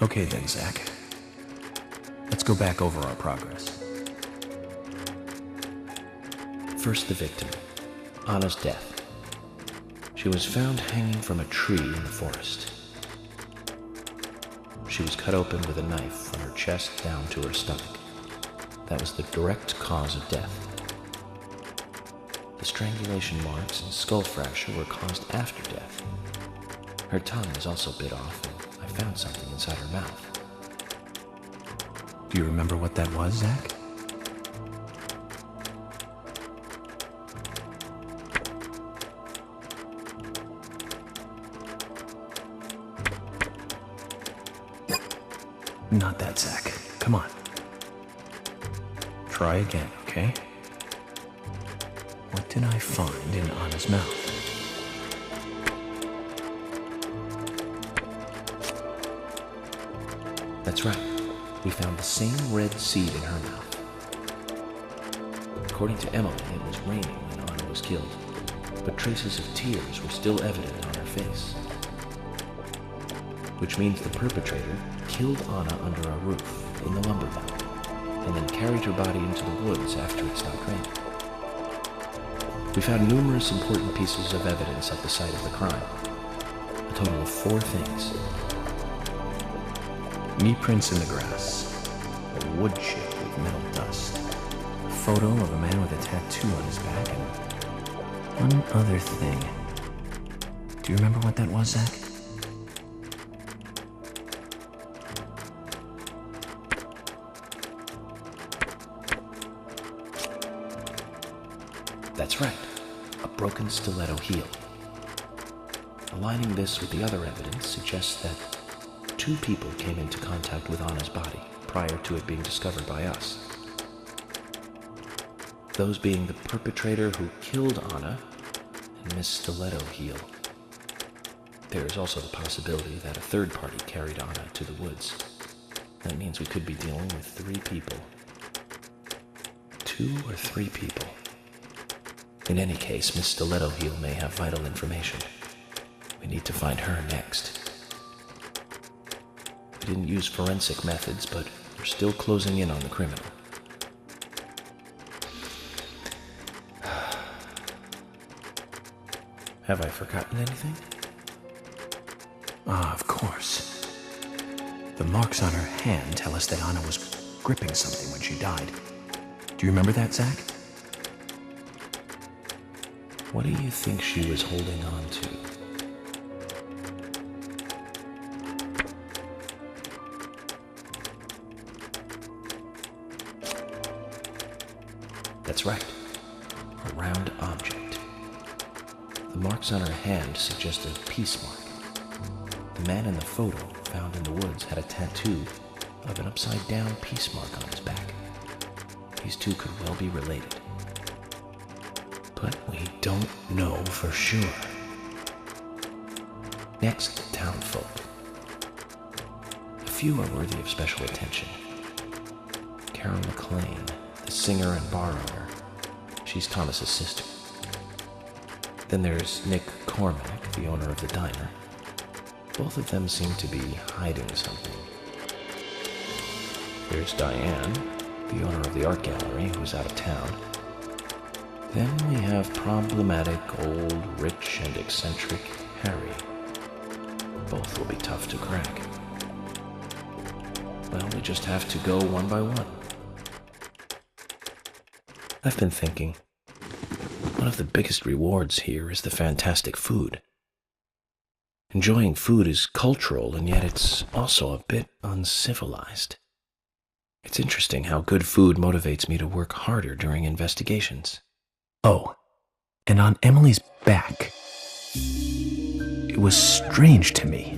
Okay then, Zach. Let's go back over our progress. First, the victim, Anna's death. She was found hanging from a tree in the forest. She was cut open with a knife from her chest down to her stomach. That was the direct cause of death. The strangulation marks and skull fracture were caused after death. Her tongue was also bit off, and I found something inside her mouth. Do you remember what that was, Zach? Not that, Zach. Come on. Try again, okay? What did I find in Anna's mouth? That's right. We found the same red seed in her mouth. According to Emily, it was raining when Anna was killed, but traces of tears were still evident on her face. Which means the perpetrator killed Anna under a roof in the lumber valley, and then carried her body into the woods after it stopped raining. We found numerous important pieces of evidence at the site of the crime. A total of 4 things. Knee prints in the grass, a wood chip with metal dust, a photo of a man with a tattoo on his back, and one other thing. Do you remember what that was, Zach? That's right, a broken stiletto heel. Aligning this with the other evidence suggests that 2 people came into contact with Anna's body prior to it being discovered by us. Those being the perpetrator who killed Anna and Miss Stiletto Heel. There is also the possibility that a third party carried Anna to the woods. That means we could be dealing with 3 people. 2 or 3 people. In any case, Miss Stiletto Heel may have vital information. We need to find her next. We didn't use forensic methods, but we're still closing in on the criminal. Have I forgotten anything? Ah, of course. The marks on her hand tell us that Anna was gripping something when she died. Do you remember that, Zach? What do you think she was holding on to? That's right, a round object. The marks on her hand suggest a peace mark. The man in the photo found in the woods had a tattoo of an upside-down peace mark on his back. These 2 could well be related. But we don't know for sure. Next, the townfolk. A few are worthy of special attention. Carol McLean, the singer and bar owner. She's Thomas's sister. Then there's Nick Cormack, the owner of the diner. Both of them seem to be hiding something. There's Diane, the owner of the art gallery, who's out of town. Then we have problematic, old, rich, and eccentric Harry. Both will be tough to crack. Well, we just have to go one by one. I've been thinking, one of the biggest rewards here is the fantastic food. Enjoying food is cultural, and yet it's also a bit uncivilized. It's interesting how good food motivates me to work harder during investigations. Oh, and on Emily's back, it was strange to me.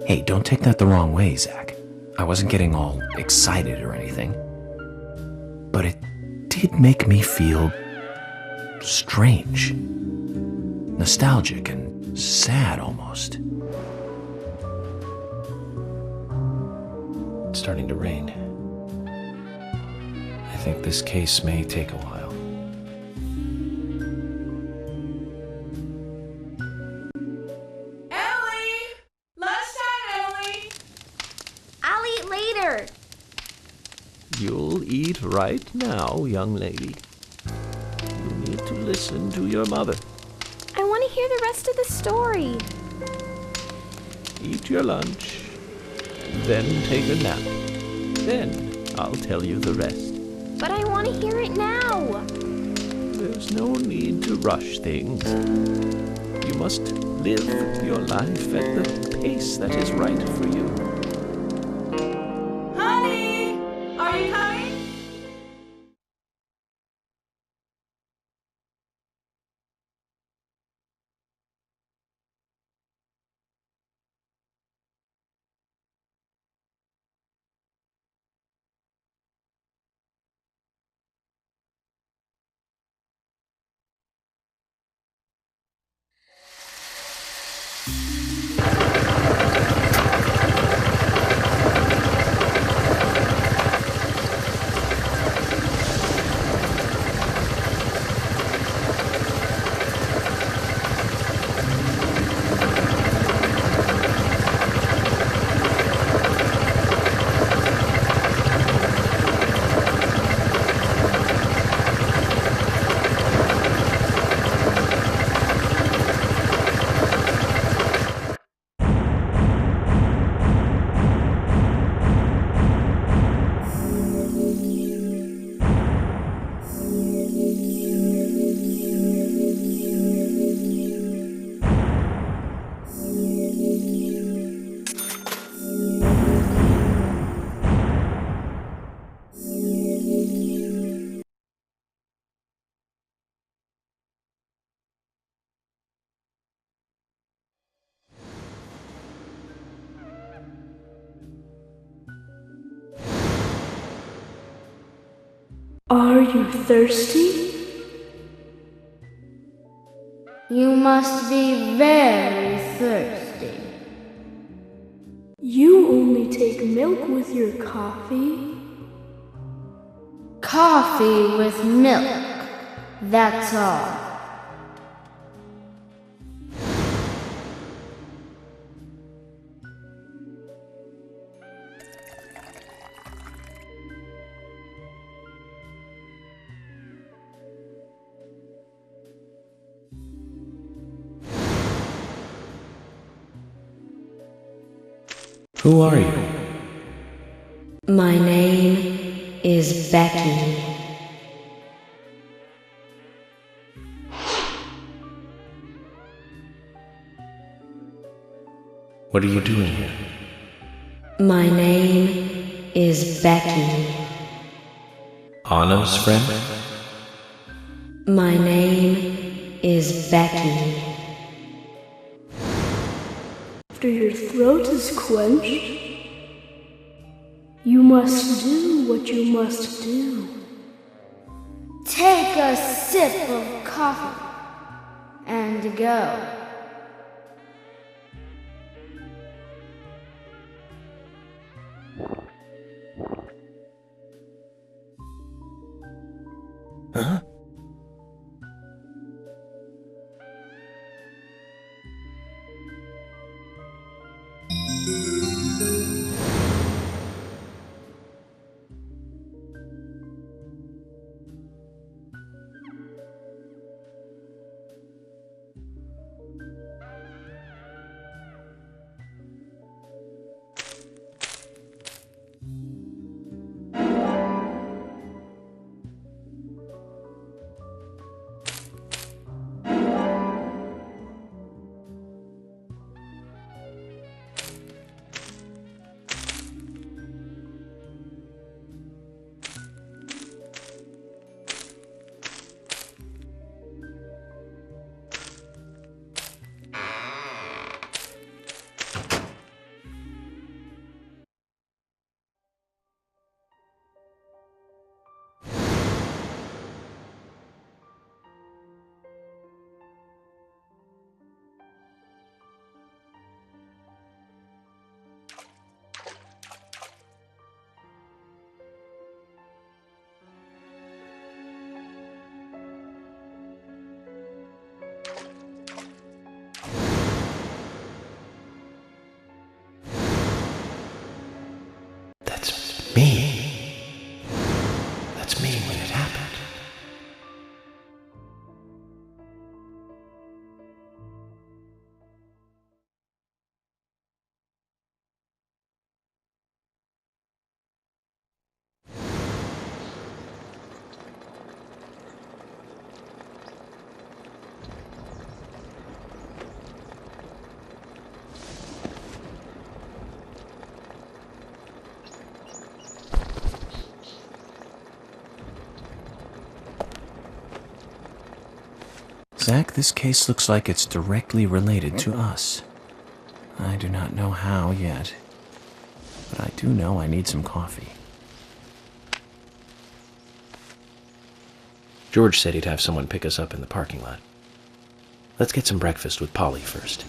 Hey, don't take that the wrong way, Zach. I wasn't getting all excited or anything. But it did make me feel strange, nostalgic, and sad almost. It's starting to rain. I think this case may take a while. Emily! Lunchtime, Emily! You'll eat right now, young lady. You need to listen to your mother. I want to hear the rest of the story. Eat your lunch, and then take a nap. Then I'll tell you the rest. But I want to hear it now. There's no need to rush things. You must live your life at the pace that is right for you. Honey, are you coming? Are you thirsty? You must be very thirsty. You only take milk with your coffee? Coffee with milk, that's all. Who are you? My name is Becky. What are you doing here? My name is Becky. Anna's friend? My name is Becky. After your throat is quenched, you must do what you must do. Take a sip of coffee and go. Huh? Zach, this case looks like it's directly related to us. I do not know how yet, but I do know I need some coffee. George said he'd have someone pick us up in the parking lot. Let's get some breakfast with Polly first.